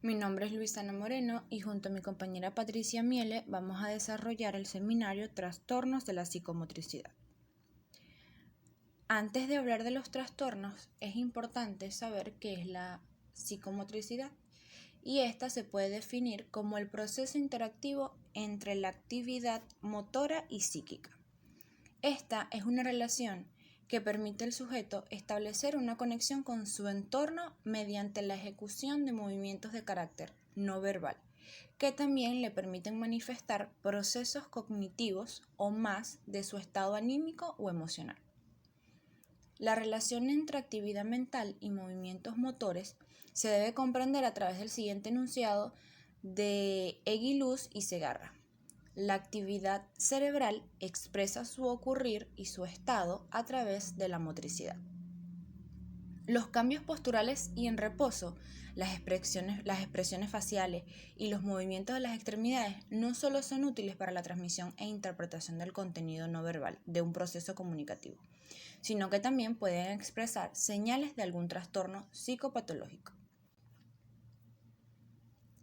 Mi nombre es Luisana Moreno y junto a mi compañera Patricia Miele vamos a desarrollar el seminario Trastornos de la psicomotricidad. Antes de hablar de los trastornos, es importante saber qué es la psicomotricidad y esta se puede definir como el proceso interactivo entre la actividad motora y psíquica. Esta es una relación que permite al sujeto establecer una conexión con su entorno mediante la ejecución de movimientos de carácter no verbal, que también le permiten manifestar procesos cognitivos o más de su estado anímico o emocional. La relación entre actividad mental y movimientos motores se debe comprender a través del siguiente enunciado de Eguiluz y Segarra. La actividad cerebral expresa su ocurrir y su estado a través de la motricidad. Los cambios posturales y en reposo, las expresiones faciales y los movimientos de las extremidades no solo son útiles para la transmisión e interpretación del contenido no verbal de un proceso comunicativo, sino que también pueden expresar señales de algún trastorno psicopatológico.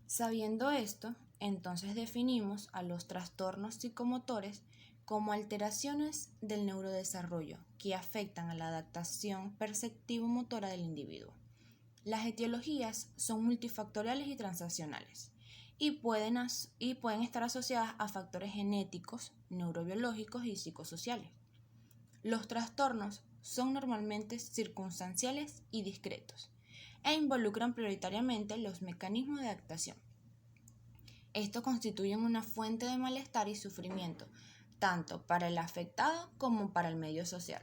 Sabiendo esto, entonces definimos a los trastornos psicomotores como alteraciones del neurodesarrollo que afectan a la adaptación perceptivo-motora del individuo. Las etiologías son multifactoriales y transaccionales y pueden estar asociadas a factores genéticos, neurobiológicos y psicosociales. Los trastornos son normalmente circunstanciales y discretos e involucran prioritariamente los mecanismos de adaptación. Esto constituye una fuente de malestar y sufrimiento, tanto para el afectado como para el medio social.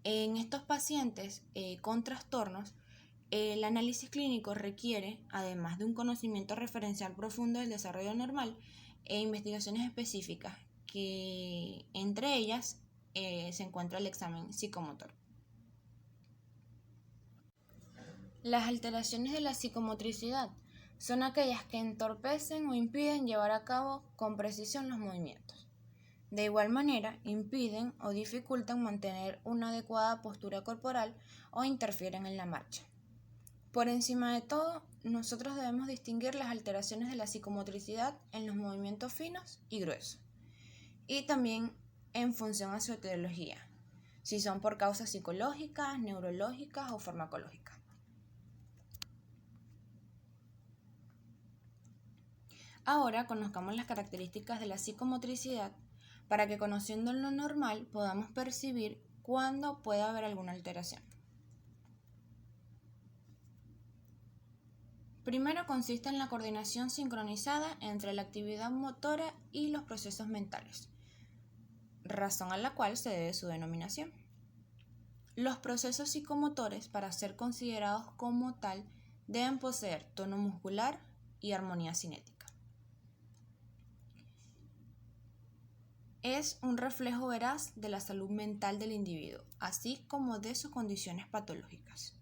En estos pacientes con trastornos, el análisis clínico requiere, además de un conocimiento referencial profundo del desarrollo normal, investigaciones específicas, que entre ellas se encuentra el examen psicomotor. Las alteraciones de la psicomotricidad son aquellas que entorpecen o impiden llevar a cabo con precisión los movimientos. De igual manera, impiden o dificultan mantener una adecuada postura corporal o interfieren en la marcha. Por encima de todo, nosotros debemos distinguir las alteraciones de la psicomotricidad en los movimientos finos y gruesos, y también en función a su etiología, si son por causas psicológicas, neurológicas o farmacológicas. Ahora conozcamos las características de la psicomotricidad para que, conociendo lo normal, podamos percibir cuándo puede haber alguna alteración. Primero, consiste en la coordinación sincronizada entre la actividad motora y los procesos mentales, razón a la cual se debe su denominación. Los procesos psicomotores, para ser considerados como tal, deben poseer tono muscular y armonía cinética. Es un reflejo veraz de la salud mental del individuo, así como de sus condiciones patológicas.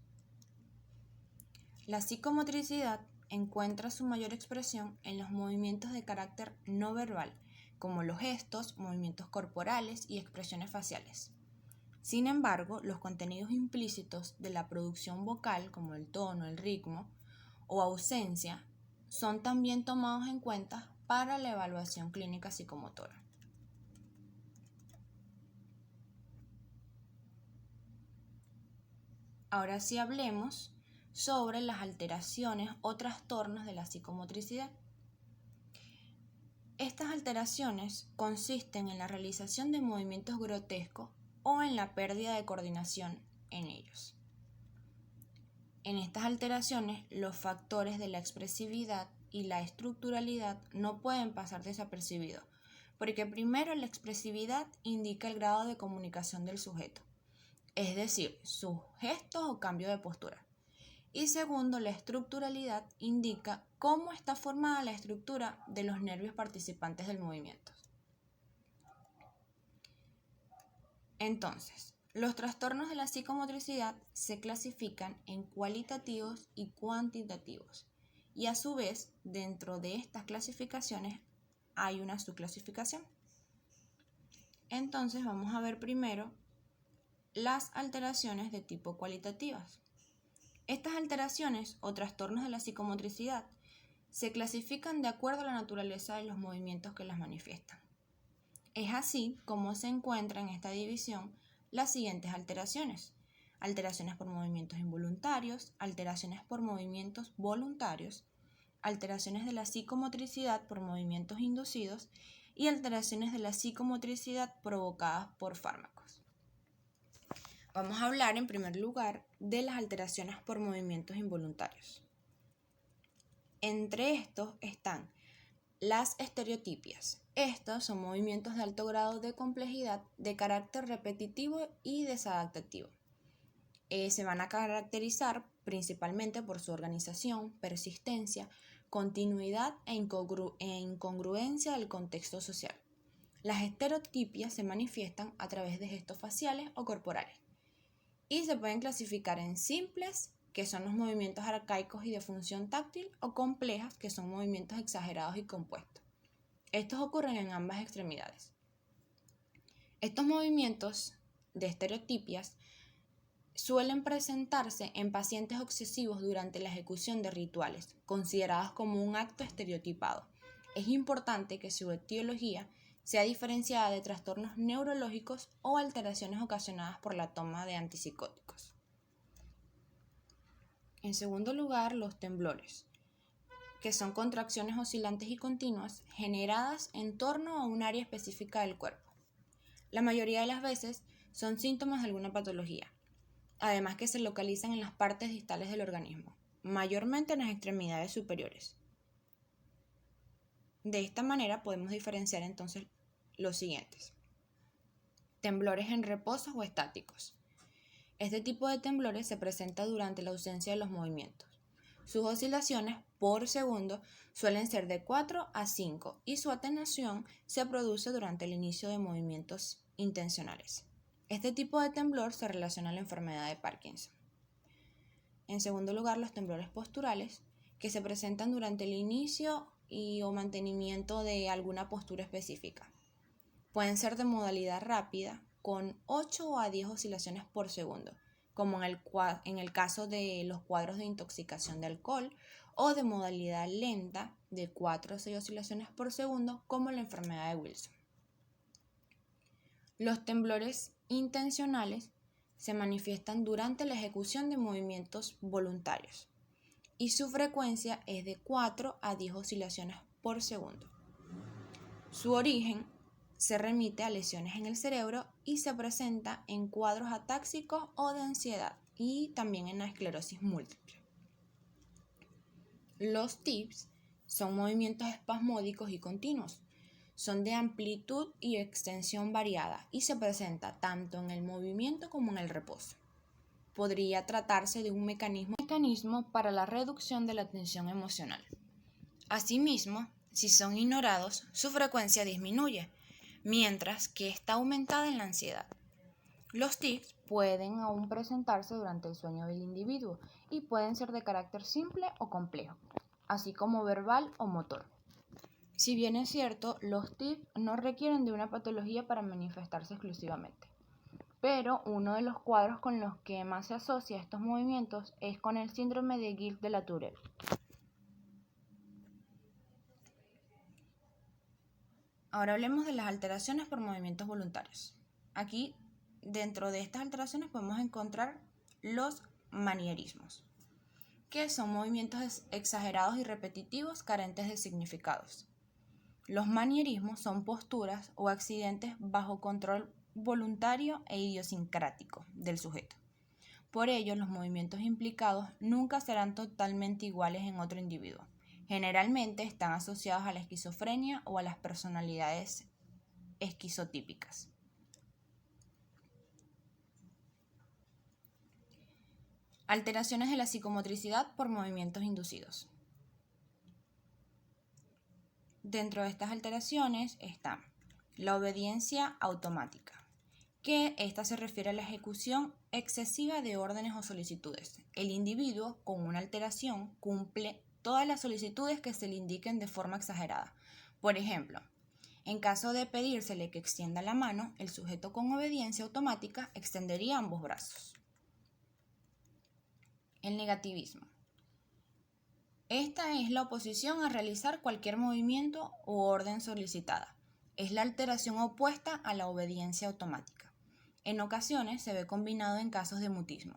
La psicomotricidad encuentra su mayor expresión en los movimientos de carácter no verbal, como los gestos, movimientos corporales y expresiones faciales. Sin embargo, los contenidos implícitos de la producción vocal, como el tono, el ritmo o ausencia, son también tomados en cuenta para la evaluación clínica psicomotora. Ahora sí hablemos sobre las alteraciones o trastornos de la psicomotricidad. Estas alteraciones consisten en la realización de movimientos grotescos o en la pérdida de coordinación en ellos. En estas alteraciones, los factores de la expresividad y la estructuralidad no pueden pasar desapercibidos, porque primero la expresividad indica el grado de comunicación del sujeto, es decir, sus gestos o cambio de postura. Y segundo, la estructuralidad indica cómo está formada la estructura de los nervios participantes del movimiento. Entonces, los trastornos de la psicomotricidad se clasifican en cualitativos y cuantitativos, y a su vez, dentro de estas clasificaciones hay una subclasificación. Entonces, vamos a ver primero las alteraciones de tipo cualitativas. Estas alteraciones o trastornos de la psicomotricidad se clasifican de acuerdo a la naturaleza de los movimientos que las manifiestan. Es así como se encuentran en esta división las siguientes alteraciones: alteraciones por movimientos involuntarios, alteraciones por movimientos voluntarios, alteraciones de la psicomotricidad por movimientos inducidos y alteraciones de la psicomotricidad provocadas por fármacos. Vamos a hablar en primer lugar de las alteraciones por movimientos involuntarios. Entre estos están las estereotipias. Estos son movimientos de alto grado de complejidad, de carácter repetitivo y desadaptativo. Se van a caracterizar principalmente por su organización, persistencia, continuidad e incongruencia del contexto social. Las estereotipias se manifiestan a través de gestos faciales o corporales y se pueden clasificar en simples, que son los movimientos arcaicos y de función táctil, o complejas, que son movimientos exagerados y compuestos. Estos ocurren en ambas extremidades. Estos movimientos de estereotipias suelen presentarse en pacientes obsesivos durante la ejecución de rituales, considerados como un acto estereotipado. Es importante que su etiología sea diferenciada de trastornos neurológicos o alteraciones ocasionadas por la toma de antipsicóticos. En segundo lugar, los temblores, que son contracciones oscilantes y continuas generadas en torno a un área específica del cuerpo. La mayoría de las veces son síntomas de alguna patología, además que se localizan en las partes distales del organismo, mayormente en las extremidades superiores. De esta manera podemos diferenciar entonces los siguientes: temblores en reposo o estáticos. Este tipo de temblores se presenta durante la ausencia de los movimientos. Sus oscilaciones por segundo suelen ser de 4 a 5 y su atenuación se produce durante el inicio de movimientos intencionales. Este tipo de temblor se relaciona a la enfermedad de Parkinson. En segundo lugar, los temblores posturales, que se presentan durante el inicio o mantenimiento de alguna postura específica. Pueden ser de modalidad rápida, con 8 a 10 oscilaciones por segundo, como en el caso de los cuadros de intoxicación de alcohol, o de modalidad lenta, de 4 a 6 oscilaciones por segundo, como la enfermedad de Wilson. Los temblores intencionales se manifiestan durante la ejecución de movimientos voluntarios y su frecuencia es de 4 a 10 oscilaciones por segundo. Su origen se remite a lesiones en el cerebro y se presenta en cuadros atáxicos o de ansiedad y también en la esclerosis múltiple. Los TIPS son movimientos espasmódicos y continuos. Son de amplitud y extensión variada y se presenta tanto en el movimiento como en el reposo. Podría tratarse de un mecanismo para la reducción de la tensión emocional. Asimismo, si son ignorados, su frecuencia disminuye, mientras que está aumentada en la ansiedad. Los tics pueden aún presentarse durante el sueño del individuo y pueden ser de carácter simple o complejo, así como verbal o motor. Si bien es cierto, los tics no requieren de una patología para manifestarse exclusivamente, pero uno de los cuadros con los que más se asocia estos movimientos es con el síndrome de Guillain de la Tourette. Ahora hablemos de las alteraciones por movimientos voluntarios. Aquí, dentro de estas alteraciones, podemos encontrar los manierismos, que son movimientos exagerados y repetitivos carentes de significados. Los manierismos son posturas o accidentes bajo control voluntario e idiosincrático del sujeto. Por ello, los movimientos implicados nunca serán totalmente iguales en otro individuo. Generalmente están asociados a la esquizofrenia o a las personalidades esquizotípicas. Alteraciones de la psicomotricidad por movimientos inducidos. Dentro de estas alteraciones está la obediencia automática, que esta se refiere a la ejecución excesiva de órdenes o solicitudes. El individuo con una alteración cumple todas las solicitudes que se le indiquen de forma exagerada. Por ejemplo, en caso de pedírsele que extienda la mano, el sujeto con obediencia automática extendería ambos brazos. El negativismo. Esta es la oposición a realizar cualquier movimiento u orden solicitada. Es la alteración opuesta a la obediencia automática. En ocasiones se ve combinado en casos de mutismo.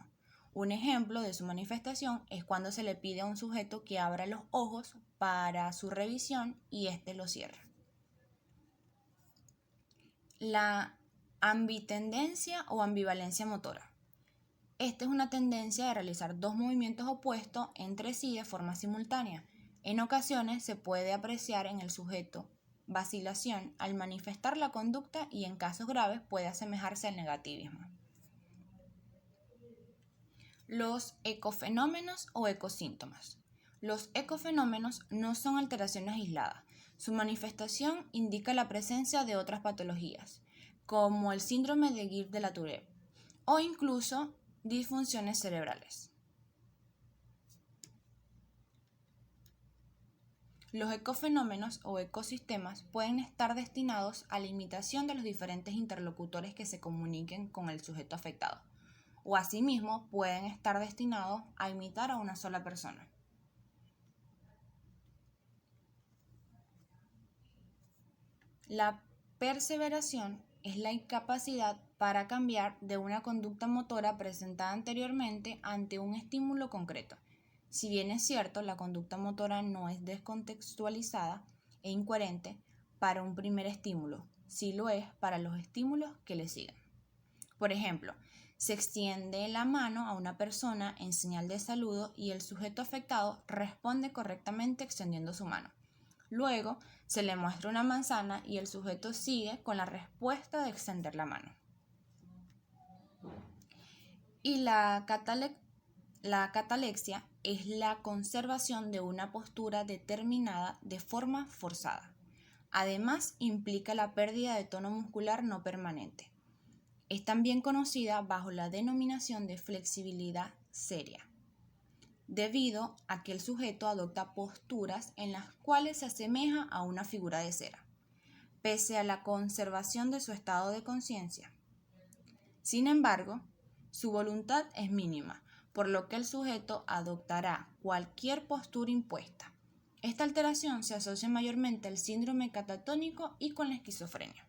Un ejemplo de su manifestación es cuando se le pide a un sujeto que abra los ojos para su revisión y éste los cierra. La ambitendencia o ambivalencia motora. Esta es una tendencia de realizar dos movimientos opuestos entre sí de forma simultánea. En ocasiones se puede apreciar en el sujeto vacilación al manifestar la conducta y en casos graves puede asemejarse al negativismo. Los ecofenómenos o ecosíntomas. Los ecofenómenos no son alteraciones aisladas. Su manifestación indica la presencia de otras patologías, como el síndrome de Guillain de la Tourette, o incluso disfunciones cerebrales. Los ecofenómenos o ecosistemas pueden estar destinados a la imitación de los diferentes interlocutores que se comuniquen con el sujeto afectado, o asimismo pueden estar destinados a imitar a una sola persona. La perseveración es la incapacidad para cambiar de una conducta motora presentada anteriormente ante un estímulo concreto. Si bien es cierto, la conducta motora no es descontextualizada e incoherente para un primer estímulo, sí lo es para los estímulos que le siguen. Por ejemplo, se extiende la mano a una persona en señal de saludo y el sujeto afectado responde correctamente extendiendo su mano. Luego, se le muestra una manzana y el sujeto sigue con la respuesta de extender la mano. Y la catalexia es la conservación de una postura determinada de forma forzada. Además, implica la pérdida de tono muscular no permanente. Es también conocida bajo la denominación de flexibilidad seria, debido a que el sujeto adopta posturas en las cuales se asemeja a una figura de cera, pese a la conservación de su estado de conciencia. Sin embargo, su voluntad es mínima, por lo que el sujeto adoptará cualquier postura impuesta. Esta alteración se asocia mayormente al síndrome catatónico y con la esquizofrenia.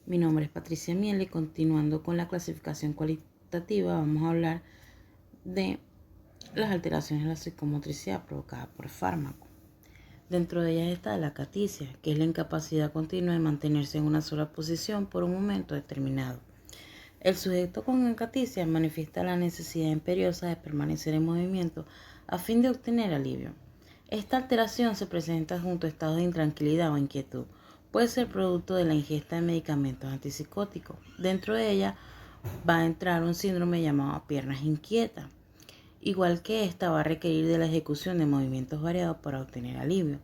Mi nombre es Patricia Miele y continuando con la clasificación cualitativa vamos a hablar de las alteraciones de la psicomotricidad provocadas por fármaco. Dentro de ellas está la acaticia, que es la incapacidad continua de mantenerse en una sola posición por un momento determinado. El sujeto con acaticia manifiesta la necesidad imperiosa de permanecer en movimiento a fin de obtener alivio. Esta alteración se presenta junto a estados de intranquilidad o inquietud. Puede ser producto de la ingesta de medicamentos antipsicóticos. Dentro de ella va a entrar un síndrome llamado piernas inquietas. Igual que esta va a requerir de la ejecución de movimientos variados para obtener alivio.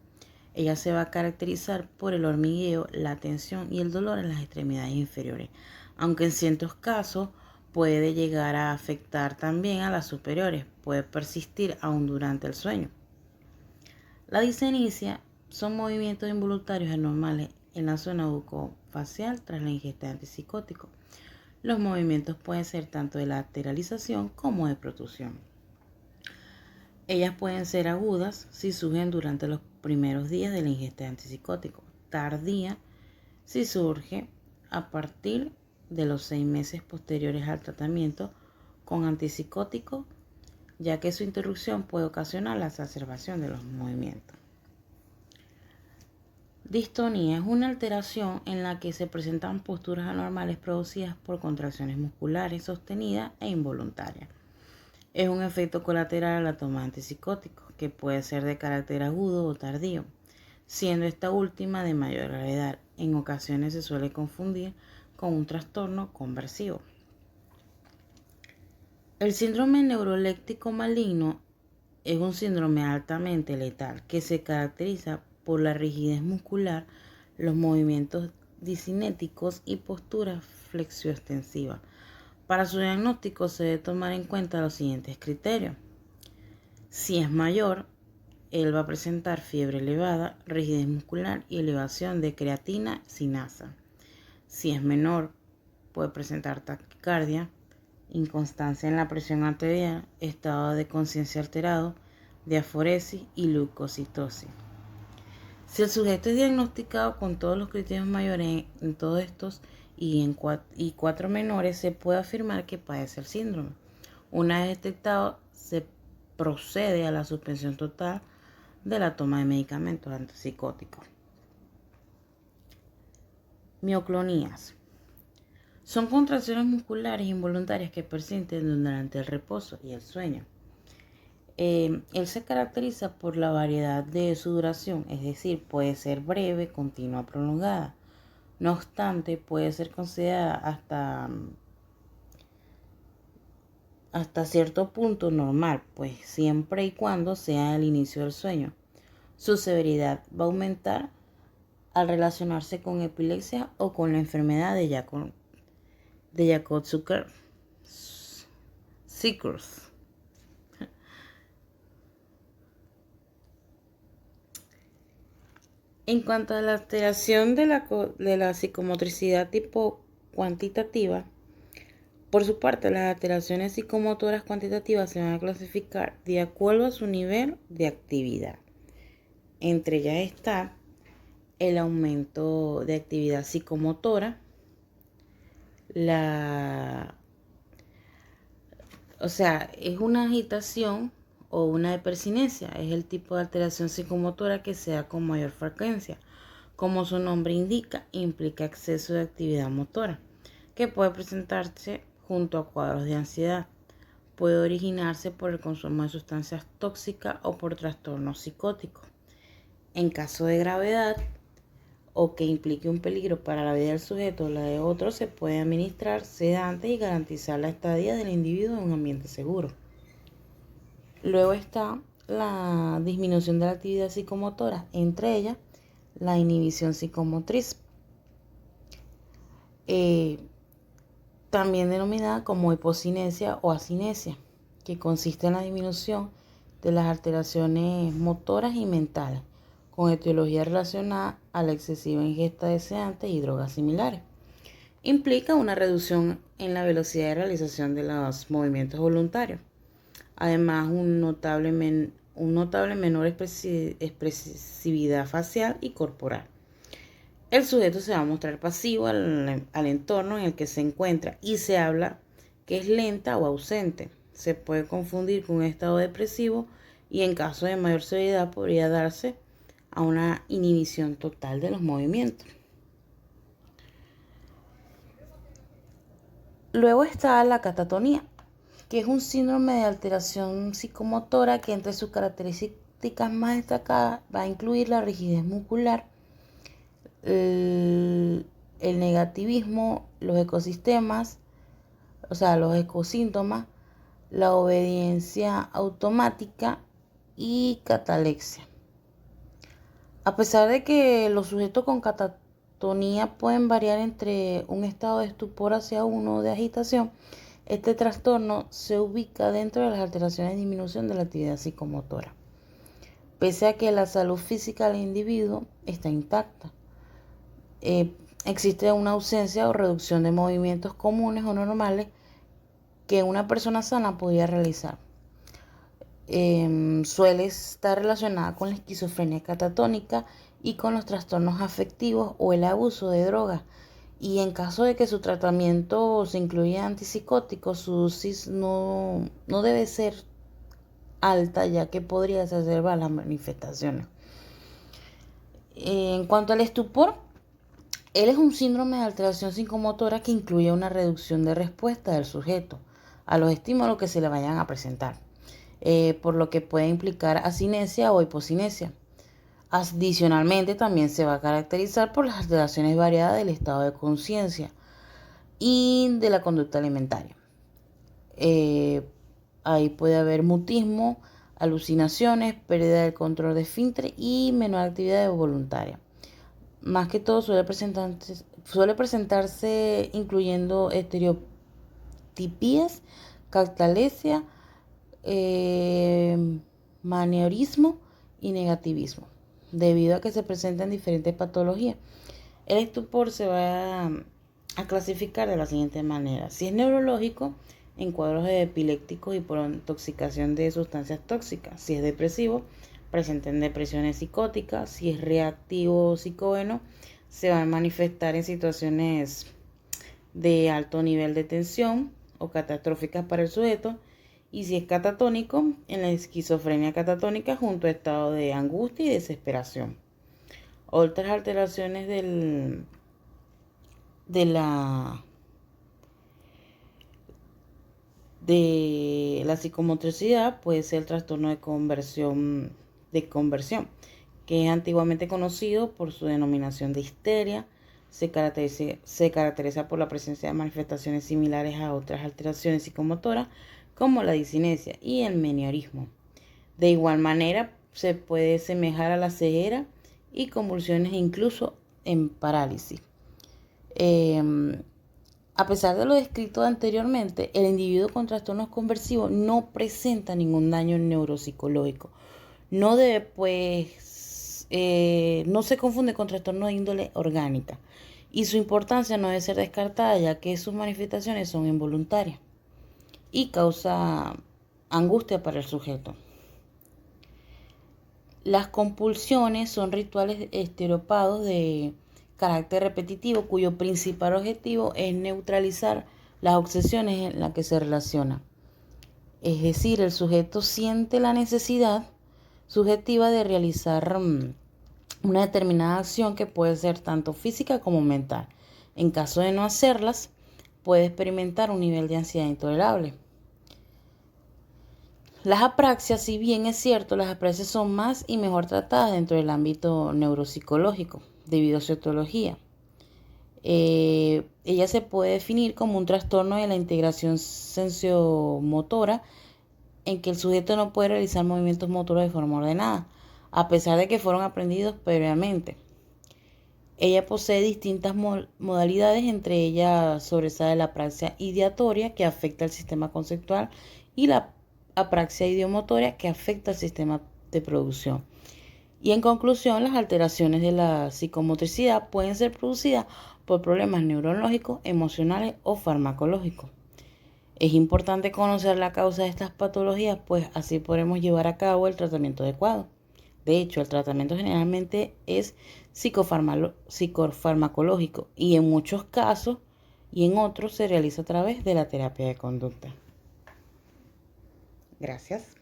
Ella se va a caracterizar por el hormigueo, la tensión y el dolor en las extremidades inferiores, aunque en ciertos casos puede llegar a afectar también a las superiores, puede persistir aún durante el sueño. La discenicia son movimientos involuntarios anormales en la zona bucofacial tras la ingesta de antipsicóticos. Los movimientos pueden ser tanto de lateralización como de protusión. Ellas pueden ser agudas si surgen durante los primeros días de la ingesta de antipsicóticos, tardía si surge a partir de los 6 meses posteriores al tratamiento con antipsicóticos, ya que su interrupción puede ocasionar la exacerbación de los movimientos. Distonía es una alteración en la que se presentan posturas anormales producidas por contracciones musculares sostenidas e involuntarias. Es un efecto colateral a la toma de antipsicóticos, que puede ser de carácter agudo o tardío, siendo esta última de mayor gravedad. En ocasiones se suele confundir con un trastorno conversivo. El síndrome neuroléptico maligno es un síndrome altamente letal que se caracteriza por la rigidez muscular, los movimientos discinéticos y posturas flexioextensivas. Para su diagnóstico se debe tomar en cuenta los siguientes criterios. Si es mayor, él va a presentar fiebre elevada, rigidez muscular y elevación de creatina sinasa. Si es menor, puede presentar taquicardia, inconstancia en la presión arterial, estado de conciencia alterado, diaforesis y leucocitosis. Si el sujeto es diagnosticado con todos los criterios mayores en todos estos y 4 menores, se puede afirmar que padece el síndrome. Una vez detectado, se procede a la suspensión total de la toma de medicamentos antipsicóticos. Mioclonías. Son contracciones musculares involuntarias que persisten durante el reposo y el sueño. Él se caracteriza por la variedad de su duración, es decir, puede ser breve, continua, prolongada. No obstante, puede ser considerada hasta cierto punto normal, pues siempre y cuando sea el inicio del sueño. Su severidad va a aumentar al relacionarse con epilepsia o con la enfermedad de Jakob-Sikkers. En cuanto a la alteración de la psicomotricidad tipo cuantitativa, por su parte, las alteraciones psicomotoras cuantitativas se van a clasificar de acuerdo a su nivel de actividad. Entre ellas está el aumento de actividad psicomotora, es una agitación o una hipercinesia, es el tipo de alteración psicomotora que se da con mayor frecuencia. Como su nombre indica, implica exceso de actividad motora, que puede presentarse junto a cuadros de ansiedad. Puede originarse por el consumo de sustancias tóxicas o por trastornos psicóticos. En caso de gravedad o que implique un peligro para la vida del sujeto o la de otro, se puede administrar sedantes y garantizar la estadía del individuo en un ambiente seguro. Luego está la disminución de la actividad psicomotora, entre ellas la inhibición psicomotriz, también denominada como hipocinesia o asinesia, que consiste en la disminución de las alteraciones motoras y mentales, con etiología relacionada a la excesiva ingesta de sedantes y drogas similares. Implica una reducción en la velocidad de realización de los movimientos voluntarios. Además, un notable menor expresividad facial y corporal. El sujeto se va a mostrar pasivo al entorno en el que se encuentra y se habla que es lenta o ausente. Se puede confundir con un estado depresivo y en caso de mayor severidad podría darse a una inhibición total de los movimientos. Luego está la catatonía, que es un síndrome de alteración psicomotora que entre sus características más destacadas va a incluir la rigidez muscular, el negativismo, los ecosíntomas, la obediencia automática y catalexia. A pesar de que los sujetos con catatonía pueden variar entre un estado de estupor hacia uno de agitación, este trastorno se ubica dentro de las alteraciones de disminución de la actividad psicomotora. Pese a que la salud física del individuo está intacta, existe una ausencia o reducción de movimientos comunes o normales que una persona sana podría realizar. Suele estar relacionada con la esquizofrenia catatónica y con los trastornos afectivos o el abuso de drogas. Y en caso de que su tratamiento se incluya antipsicóticos, su dosis no debe ser alta, ya que podría exacerbar las manifestaciones. En cuanto al estupor, él es un síndrome de alteración psicomotora que incluye una reducción de respuesta del sujeto a los estímulos que se le vayan a presentar, por lo que puede implicar asinesia o hipocinesia. Adicionalmente, también se va a caracterizar por las alteraciones variadas del estado de conciencia y de la conducta alimentaria. Ahí puede haber mutismo, alucinaciones, pérdida del control de esfínter y menor actividad voluntaria. Más que todo suele presentarse incluyendo estereotipias, catalepsia, maniorismo y negativismo, debido a que se presentan diferentes patologías. El estupor se va a clasificar de la siguiente manera. Si es neurológico, en cuadros epilépticos y por intoxicación de sustancias tóxicas. Si es depresivo, presenta en depresiones psicóticas. Si es reactivo o psicógeno, se va a manifestar en situaciones de alto nivel de tensión o catastróficas para el sujeto. Y si es catatónico, en la esquizofrenia catatónica junto a estado de angustia y desesperación. Otras alteraciones de la psicomotricidad puede ser el trastorno de conversión, que es antiguamente conocido por su denominación de histeria. Se caracteriza por la presencia de manifestaciones similares a otras alteraciones psicomotoras como la disinesia y el meneorismo. De igual manera, se puede semejar a la ceguera y convulsiones incluso en parálisis. A pesar de lo descrito anteriormente, el individuo con trastornos conversivos no presenta ningún daño neuropsicológico. No se confunde con trastornos de índole orgánica y su importancia no debe ser descartada, ya que sus manifestaciones son involuntarias y causa angustia para el sujeto. Las compulsiones son rituales estereotipados de carácter repetitivo cuyo principal objetivo es neutralizar las obsesiones en las que se relaciona. Es decir, el sujeto siente la necesidad subjetiva de realizar una determinada acción que puede ser tanto física como mental. En caso de no hacerlas, puede experimentar un nivel de ansiedad intolerable. Las apraxias, si bien es cierto, las apraxias son más y mejor tratadas dentro del ámbito neuropsicológico, debido a su etiología. Ella se puede definir como un trastorno de la integración sensomotora en que el sujeto no puede realizar movimientos motoros de forma ordenada, a pesar de que fueron aprendidos previamente. Ella posee distintas modalidades, entre ellas sobresale la apraxia ideatoria, que afecta al sistema conceptual, y la apraxia idiomotoria, que afecta al sistema de producción. Y en conclusión, las alteraciones de la psicomotricidad pueden ser producidas por problemas neurológicos, emocionales o farmacológicos. Es importante conocer la causa de estas patologías, pues así podremos llevar a cabo el tratamiento adecuado. De hecho, el tratamiento generalmente es psicofarmacológico y en muchos casos y en otros se realiza a través de la terapia de conducta. Gracias.